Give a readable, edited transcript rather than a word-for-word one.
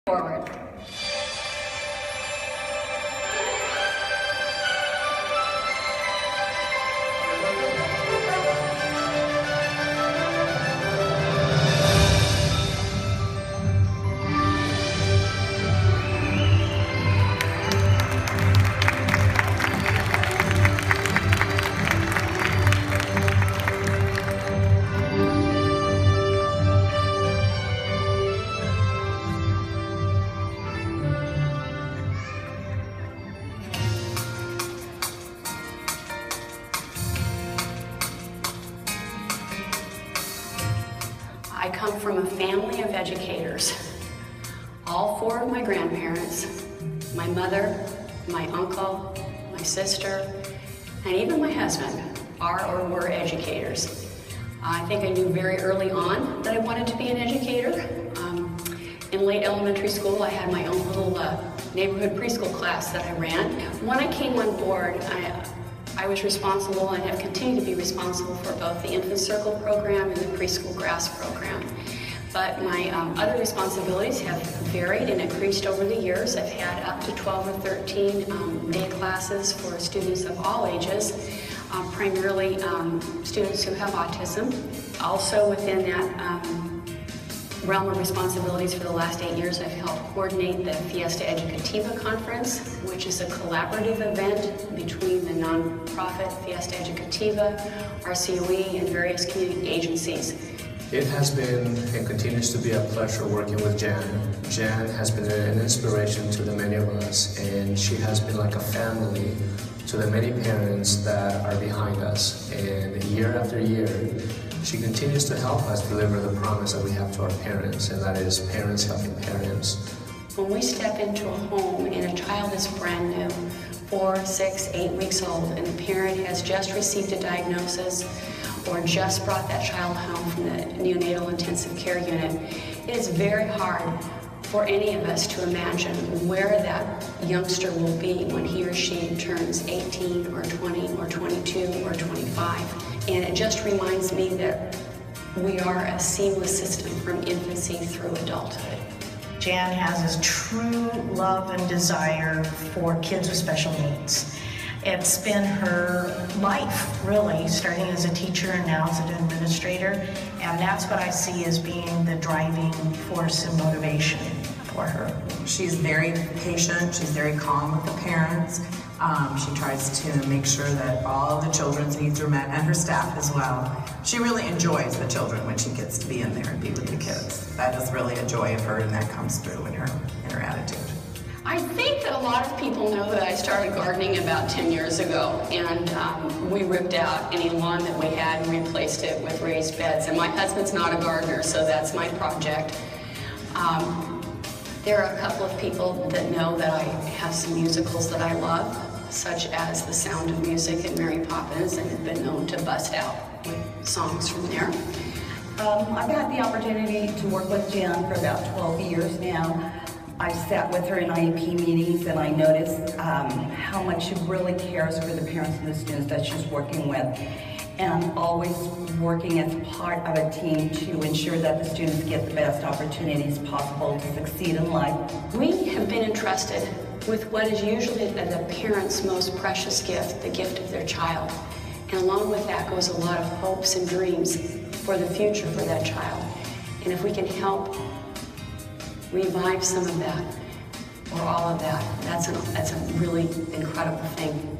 Forward. I come from a family of educators. All four of my grandparents, my mother, my uncle, my sister, and even my husband are or were educators. I think I knew very early on that I wanted to be an educator. In late elementary school, I had my own little neighborhood preschool class that I ran. When I came on board, I was responsible and have continued to be responsible for both the Infant Circle program and the Preschool Grass program. But my other responsibilities have varied and increased over the years. I've had up to 12 or 13 day classes for students of all ages, primarily students who have autism. Also within that realm of responsibilities for the last 8 years, I've helped coordinate the Fiesta Educativa Conference, which is a collaborative event between the nonprofit Fiesta Educativa, RCOE, and various community agencies. It has been and continues to be a pleasure working with Jan. Jan has been an inspiration to the many of us, and she has been like a family to the many parents that are behind us. And year after year, she continues to help us deliver the promise that we have to our parents, and that is parents helping parents. When we step into a home and a child is brand new, 4, 6, 8 weeks old, and the parent has just received a diagnosis or just brought that child home from the neonatal intensive care unit, it is very hard for any of us to imagine where that youngster will be when he or she turns 18 or 20 or 22 or 25. And it just reminds me that we are a seamless system from infancy through adulthood. Jan has this true love and desire for kids with special needs. It's been her life, really, starting as a teacher and now as an administrator, and that's what I see as being the driving force and motivation for her. She's very patient, she's very calm with the parents. She tries to make sure that all of the children's needs are met, and her staff as well. She really enjoys the children when she gets to be in there and be with the kids. That is really a joy of her, and that comes through in her attitude. I think that a lot of people know that I started gardening about 10 years ago, and we ripped out any lawn that we had and replaced it with raised beds. And my husband's not a gardener, so that's my project. There are a couple of people that know that I have some musicals that I love, such as The Sound of Music and Mary Poppins, and have been known to bust out with songs from there. I've had the opportunity to work with Jan for about 12 years now. I sat with her in IEP meetings, and I noticed how much she really cares for the parents and the students that she's working with, and always working as part of a team to ensure that the students get the best opportunities possible to succeed in life. We have been entrusted with what is usually the parent's most precious gift, the gift of their child. And along with that goes a lot of hopes and dreams for the future for that child. And if we can help revive some of that, or all of that, that's a really incredible thing.